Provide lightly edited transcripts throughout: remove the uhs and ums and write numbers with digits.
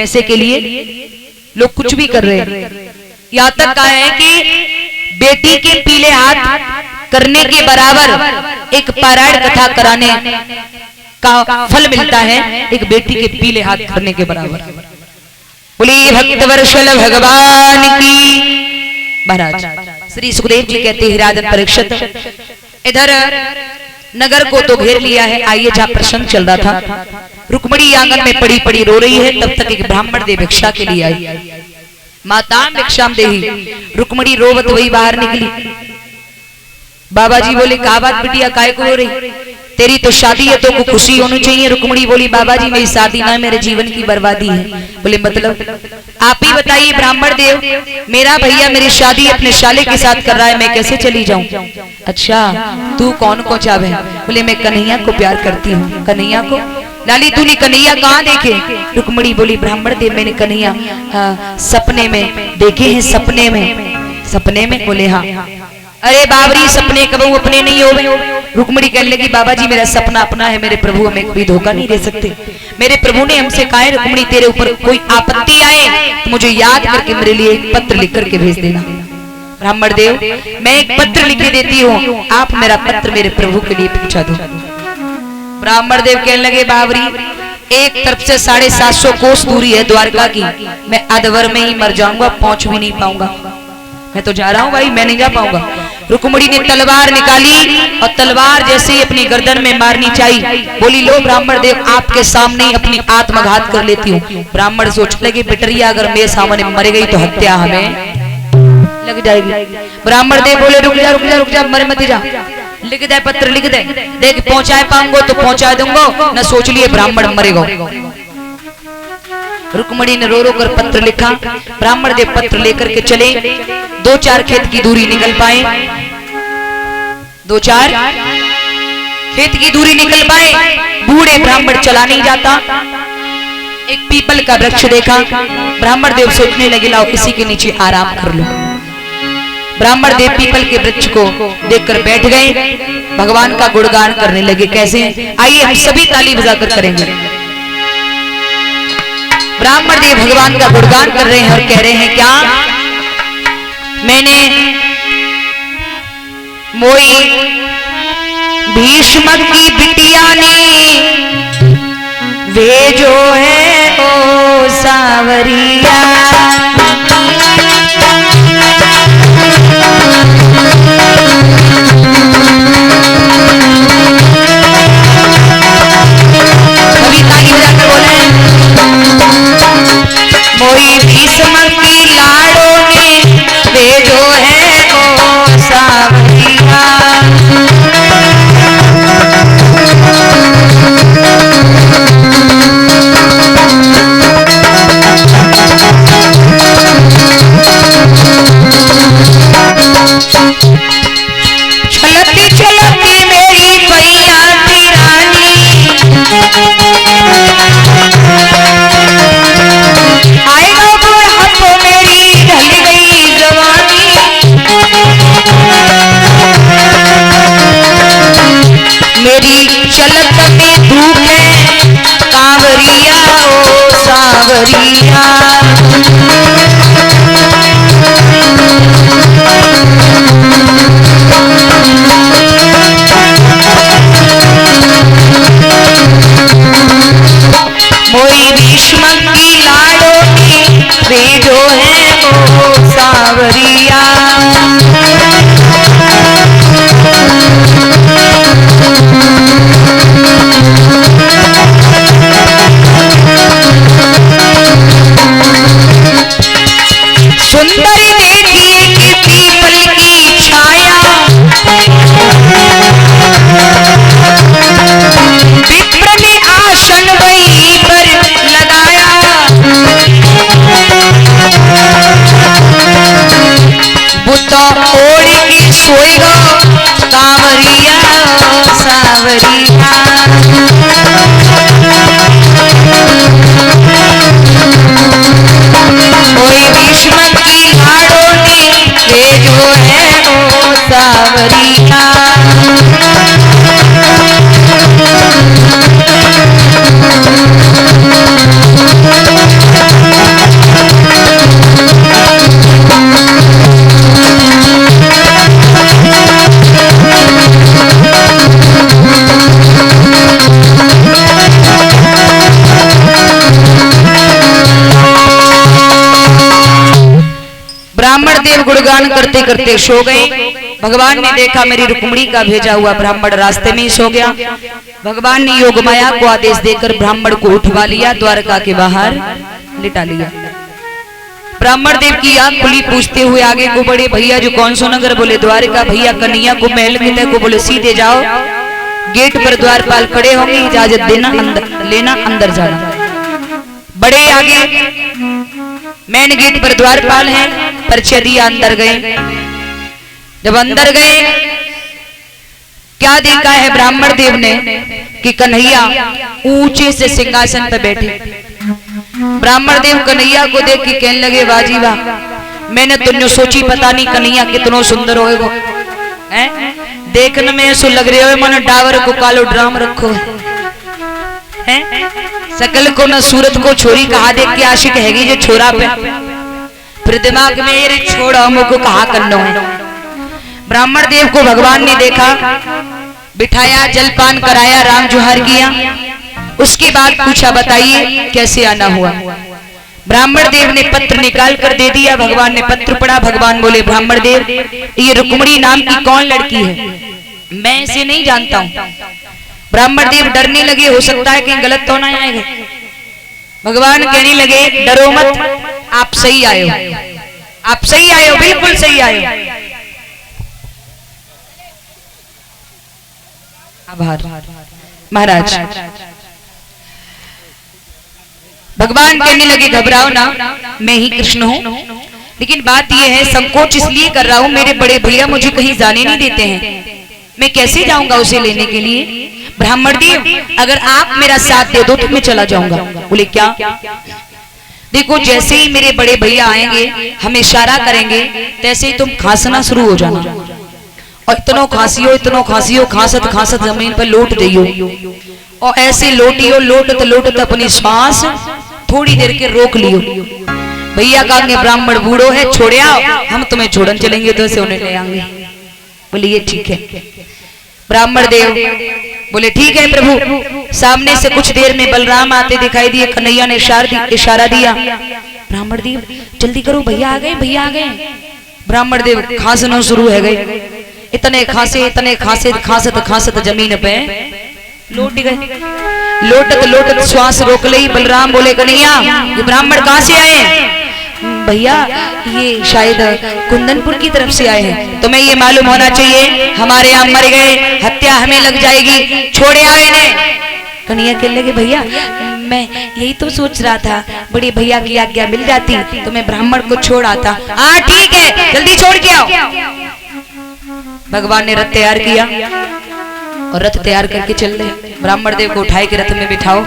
पैसे के लिए लोग कुछ भी कर रहे हैं। यहाँ तक कहा है कि बेटी के पीले हाथ करने के बराबर एक पारायण कथा कराने का फल मिलता है, एक बेटी के पीले हाथ करने के बराबर। बोलिए भक्तवत्सल भगवान की। महाराज श्री सुखदेव जी कहते हैं, राजन परीक्षित इधर नगर को तो घेर लिया है, आइए जहाँ प्रसंग चल रहा था। रुक्मिणी आंगन में पड़ी पड़ी रो रही है, तब तक एक ब्राह्मण देव भिक्षा के लिए आई। माता भिक्षाम देही। रुक्मिणी रोवत वही बाहर निकली। बाबा जी बोले, कहा बात बिटिया, काय को रो रही? तेरी तो शादी है तो खुशी होनी चाहिए। रुक्मिणी बोली, बाबा जी मेरी शादी ना, मेरे जीवन की बर्बादी है। बोले मतलब? आप ही बताइए ब्राह्मण देव, मेरा भैया मेरी शादी अपने शाले के साथ कर रहा है, मैं कैसे चली जाऊं? अच्छा तू कौन को चाहे? बोले मैं कन्हैया को प्यार करती हूँ। कन्हैया को? लाली तूने कन्हैया कहाँ देखे? रुक्मिणी बोली, ब्राह्मण देव मैंने कन्हैया सपने में देखे हैं। सपने में? सपने में? बोले हाँ। अरे बाबरी, सपने कबू अपने नहीं हो। रुक्मिणी कहने लगी, बाबा जी मेरा सपना अपना है, मेरे प्रभु हमें कभी धोखा नहीं दे सकते। मेरे प्रभु ने हमसे कहा है, रुक्मिणी तेरे ऊपर कोई आपत्ति आए तो मुझे याद करके मेरे लिए एक पत्र लिख करके भेज देना। ब्राह्मण देव, मैं एक पत्र लिख के देती हूँ, आप मेरा पत्र मेरे प्रभु के लिए पहुंचा दो। ब्राह्मण देव कहने लगे, बाबरी एक तरफ से 750 कोस दूरी है द्वारका की, मैं अधवर में ही मर जाऊंगा, पहुंच भी नहीं पाऊंगा। मैं तो जा रहा हूं भाई, मैं नहीं जा पाऊंगा। रुक्मिणी ने तलवार निकाली और तलवार जैसे ही अपनी गर्दन में मारनी चाहिए, बोली लो ब्राह्मण देव आपके सामने ही अपनी आत्मघात कर लेती हूँ। ब्राह्मण सोचने लगे, बिटरिया अगर मेरे सामने मर गई तो हत्या हमें लग जाएगी। ब्राह्मण देव बोले, रुक जा रुक जा रुक जा, मर मत जा, लिख दे पत्र, लिख दे, देख पहुंचाए पाऊंगा तो पहुंचा दूंगा, न सोच लिए ब्राह्मण मरेगा। रुक्मिणी ने रो रो कर पत्र लिखा। ब्राह्मण देव पत्र लेकर के चले। 2-4 खेत की दूरी निकल पाए, 2-4 खेत की दूरी निकल पाए। बूढ़े ब्राह्मण चला नहीं जाता। एक पीपल का वृक्ष देखा। ब्राह्मण देव सोचने लगे, लाओ इसी के नीचे आराम कर लो। ब्राह्मण देव पीपल के वृक्ष को देखकर बैठ गए, भगवान का गुणगान करने लगे। कैसे? आइए हम सभी ताली बजाकर करेंगे। ब्राह्मण देव भगवान का गुणगान कर रहे हैं और कह रहे हैं, क्या मैंने मोई भीष्म की बिटिया ने वे जो है ओ सावरिया, मोई भीष्म की लाड़ों में वे जो है ओ सावरिया, चलती चलती मेरी भैया की रानी, आएगा बुढ़ापो मेरी ढल गई जवानी, मेरी चलत में धूप है कांवरिया ओ सावरिया, मोई भीष्म की लाड़ों में वे जो है ओ सावरिया, सुंदरी देखिए कि पीपल की छाया, विप्र ने आसन वहीं पर लगाया, बुता ओढ़ के सोएगा कांवरिया सावरिया, कोई भीष्म की लाड़ों ने वे जो है ओ सावरिया, ब्राह्मण देव गुणगान करते करते सो गए। भगवान ने देखा मेरी रुक्मिणी का भेजा हुआ ब्राह्मण रास्ते में ही सो गया। भगवान ने योग माया को आदेश देकर ब्राह्मण को उठवा लिया, द्वारका के बाहर लिटा लिया। ब्राह्मण देव की आंख खुली, पूछते हुए आगे को बढ़े, भैया जो कौन सो नगर? बोले द्वारका। भैया कन्हैया को महल के तय को? बोले सीधे जाओ, गेट पर द्वारपाल खड़े होंगे, इजाजत देना, अंदर लेना, अंदर जाना। बड़े आगे मेन गेट पर द्वारपाल है, परिचय दिया, अंदर गए। जब अंदर गए क्या देखा है ब्राह्मण देव ने कि कन्हैया ऊंचे से सिंहासन पर बैठे। ब्राह्मण देव कन्हैया को देख के कहने लगे, वाजी वाह, मैंने तुमने सोची पता नहीं कन्हैया कितनो सुंदर होएगो, हैं? देखने में ऐसा लग रहे हो मन डावर को कालो ड्राम रखो हैं? सकल को न सूरत को छोरी कहा देख के आशिक हैगी जो छोरा पे, फिर दिमाग में ये छोड़ा मुझको कहा करना है। ब्राह्मण देव को भगवान ने देखा, बिठाया, जलपान कराया, राम जोहार किया। उसके बाद पूछा बताइए कैसे आना हुआ। ब्राह्मण देव ने पत्र निकाल कर दे दिया। भगवान ने पत्र पढ़ा। भगवान बोले भ्रामण देव ये रुक्मिणी नाम की कौन लड़की है? मैं इसे नहीं जानता हूं। ब्राह्मण देव डरने लगे, हो सकता है कहीं गलत तो ना आएगा। भगवान कहने लगे डरो मत, आप सही आए हो, आप सही आए हो, बिल्कुल सही आए हो। आभार महाराज। भगवान कहने लगे घबराओ ना, मैं ही कृष्ण हूं, लेकिन बात यह है संकोच इसलिए कर रहा हूं, मेरे बड़े भैया मुझे कहीं जाने नहीं देते हैं, मैं कैसे जाऊंगा उसे लेने के लिए? ब्राह्मण देव अगर आप मेरा साथ दे दो तो मैं चला जाऊंगा। बोले क्या? देखो जैसे ही मेरे बड़े भैया आएंगे हम इशारा करेंगे तैसे ही तुम खांसना शुरू हो जाना, और इतनो खांसियो इतनो खांसियो, खांसत खांसत जमीन पर लोट दियो, और ऐसे लोटियो लोटत लोटत अपनी श्वास थोड़ी देर के रोक लियो। भैया कहेंगे ब्राह्मण बूढ़ो है छोड़े आओ, हम तुम्हें छोड़न चलेंगे तो से उन्हें ले आएंगे। बोले ये ठीक है। ब्राह्मण देव बोले ठीक है प्रभु। सामने से कुछ देर में बलराम आते दिखाई दिए। कन्हैया ने इशारा दिया, ब्राह्मण देव जल्दी करो, भैया आ गए, भैया आ गए। ब्राह्मण देव खांसना शुरू है गए, इतने खांसे खांसत खांसत जमीन पे लौट गए। लोटत लोटत श्वास रोक ली। बलराम बोले कन्हैया ये ब्राह्मण कहां से आए हैं? भैया ये शायद कुंदनपुर की तरफ से आए हैं। तुम्हें ये मालूम होना चाहिए हमारे यहाँ मर गए, हत्या हमें लग जाएगी, छोड़े आओ इन्हें। कन्हैया कहने लगे भैया मैं यही तो सोच रहा था, बड़े भैया की आज्ञा मिल जाती तो मैं ब्राह्मण को छोड़ आता। हाँ ठीक है जल्दी छोड़ के आओ। भगवान ने रथ तैयार किया और रथ तैयार करके चल रहे। ब्राह्मण देव को उठाए के रथ में बिठाओ।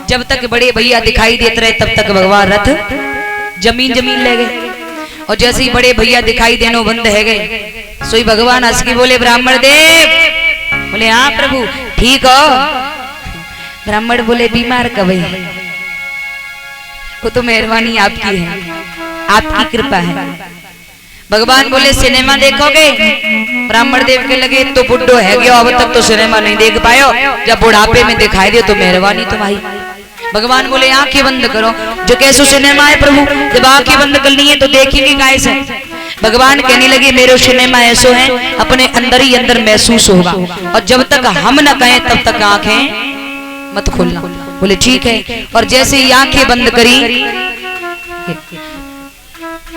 जब तक बड़े भैया दिखाई देते रहे तब तक भगवान रथ जमीन ले गए, और जैसे ही बड़े भैया दिखाई देनो बंद है गए सोई भगवान हंस के बोले ब्राह्मण देव। बोले हाँ प्रभु ठीक हो? ब्राह्मण बोले बीमार कब है? वो तो मेहरबानी आपकी है, आपकी कृपा है। भगवान बोले सिनेमा देखोगे? ब्राह्मण देव के लगे तो बुड्ढो है गया, अब तक तो सिनेमा नहीं देख पायो, जब बुढ़ापे में दिखाई दे तो मेहरबानी तुम्हारी। भगवान बोले आंखें बंद करो। जो कैसो सिनेमा है प्रभु, जब आंखें बंद करनी है तो देखेंगे कैसे? भगवान कहने लगे मेरे सिनेमा ऐसो है अपने अंदर ही अंदर महसूस होगा, और जब तक हम न कहें तब तक आंखें मत खोलना। बोले ठीक है। और जैसे ही आंखें बंद करी,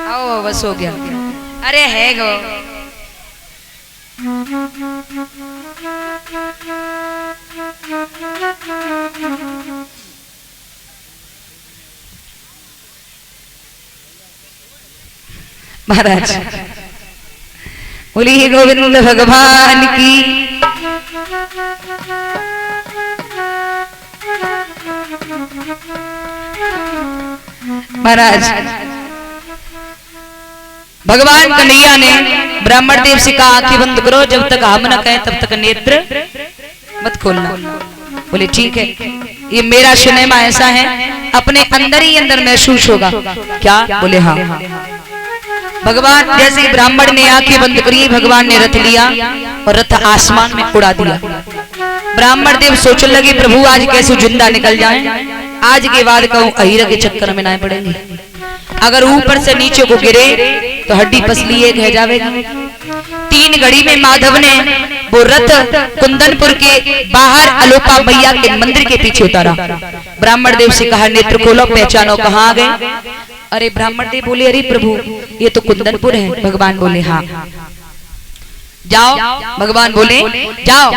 आओ बस हो गया। अरे है गो महाराज। बोली गोविंद भगवान की। महाराज भगवान कन्हैया ने ब्राह्मण देव से कहा आंखें बंद करो, जब तक हम न कहें तब तक नेत्र मत खोलना। बोले ठीक है। ये मेरा सिनेमा ऐसा है अपने अंदर ही अंदर महसूस होगा क्या? बोले हाँ। भगवान जैसे ब्राह्मण ने आंखें बंद करी, भगवान ने रथ लिया और रथ आसमान में उड़ा दिया। ब्राह्मण देव सोचने लगे प्रभु आज कैसे जिंदा निकल जाएं, आज के बाद कहूं अहिरा के चक्कर में ना पड़ेंगे। अगर ऊपर से नीचे को गिरे तो हड्डी पसली एक है जावेगी। 3 घड़ी में माधव ने वो रथ कुंदनपुर के बाहर अलोपा मैया के मंदिर के पीछे उतारा। ब्राह्मण देव से कहा नेत्र खोलो पहचानो कहाँ आ गए। अरे ब्राह्मण देव बोले अरे प्रभु ये तो कुंदनपुर है। भगवान बोले हाँ जाओ। भगवान बोले जाओ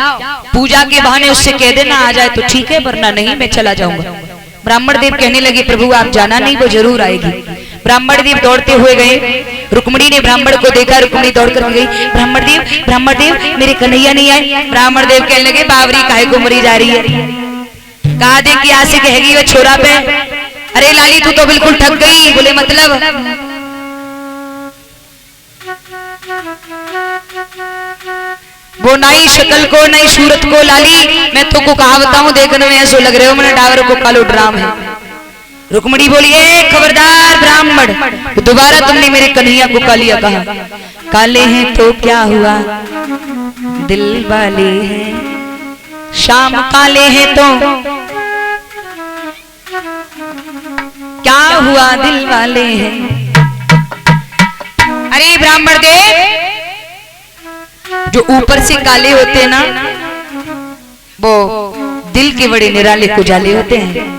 पूजा के बहाने उससे कह देना आ जाए तो ठीक है वरना नहीं मैं चला जाऊंगा। ब्राह्मण देव कहने लगे प्रभु आप जाना नहीं वो जरूर आएगी। ब्राह्मण देव दौड़ते हुए गए। रुक्मिणी ने ब्राह्मण को देखा। रुक्मिणी दौड़ कर गई ब्राह्मण देव मेरे कन्हैया नहीं आए। ब्राह्मण देव कहने लगे बावरी काहे को मरी जा रही है। कहा दे कि आज से कहेगी वो छोरा पे। अरे लाली तू तो बिल्कुल ठग गई। बोले मतलब वो नई शक्ल को नई सूरत को लाली मैं तो को कहा बताऊं देखने में ऐसा लग रहे हो मैंने डावर को कालो ड्राम है। रुक्मिणी बोली ए खबरदार ब्राह्मण दोबारा तुमने मेरे कन्हैया को कालिया कहा। काले हैं तो क्या हुआ दिल वाले हैं शाम काले हैं तो क्या हुआ दिल वाले हैं। अरे ब्राह्मण देव जो ऊपर से काले होते हैं ना वो दिल के बड़े निराले कुजाले होते हैं।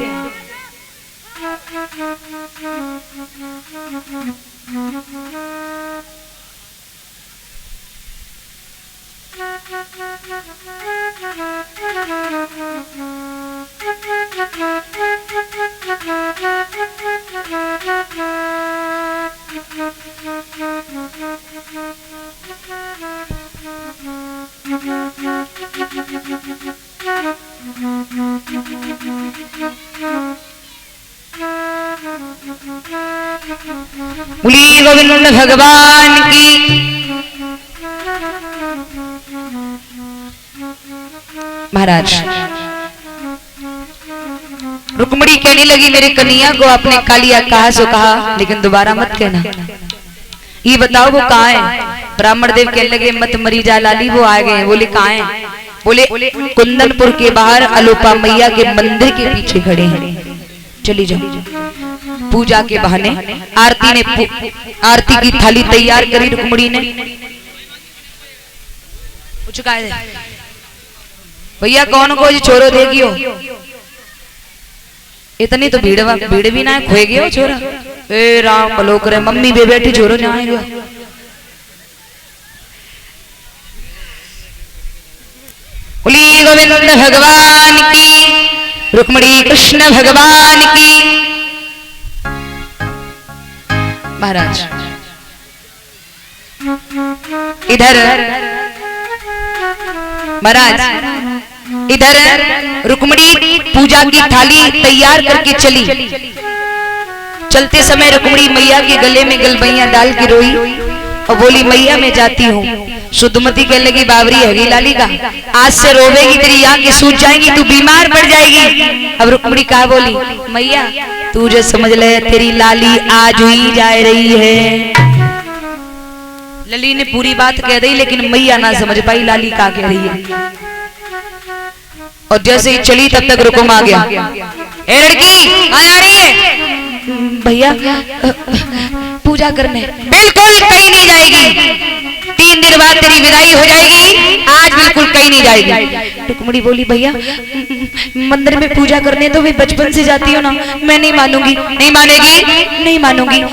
बोलिए गोविंद भगवान की। महाराज रुक्मिणी कहने लगी मेरे कन्हैया को आपने कालिया कहा सो कहा लेकिन दोबारा मत कहना। ये बताओ वो कहाँ है। ब्राह्मण देव कहने लगे मत मरी जा लाली वो आ गए। बोले कहाँ है। बोले कुंदनपुर के बाहर अलोपा मैया के मंदिर के पीछे खड़े हैं। चली जाओ। पूजा के बहाने आरती की थाली तैयार करी रुक्मिणी ने। भैया कौन को छोरो देगी हो इतनी तो भीड़ भी ना है खोए गयो छोरा। ए राम भलो करे मम्मी बे बैठी छोरो जहाँ गयो। बोली गोविंद भगवान की। रुक्मिणी कृष्ण भगवान की। महाराज इधर रुक्मिणी पूजा की थाली तैयार करके चली। चलते समय रुक्मिणी मैया के गले में गलबैया डाल के रोई और बोली मैया मैं जाती हूँ। सुधमती कहने लगी बावरी हैगी लाली का आज से रोवेगी तेरी आंखें सूज जाएंगी तू बीमार पड़ जाएगी। अब रुक्मिणी कहा बोली मैया तू जो समझ ले तेरी लाली आज हुई जा रही है। लली ने पूरी बात कह दी लेकिन मैया ना समझ पाई लाली का कह रही है। और जैसे ही चली तब तक रुकुम आ गया। ए लड़की आ जा रही है भैया पूजा करने। बिल्कुल कहीं नहीं जाएगी 3 दिन बाद तेरी विदाई हो जाएगी। आज बिल्कुल कहीं नहीं जाएगी। रुक्मिणी बोली भैया मंदिर में पूजा करने तो भी बचपन से जाती हो ना मैं नहीं मानूंगी। नहीं मानेगी नहीं मानूंगी।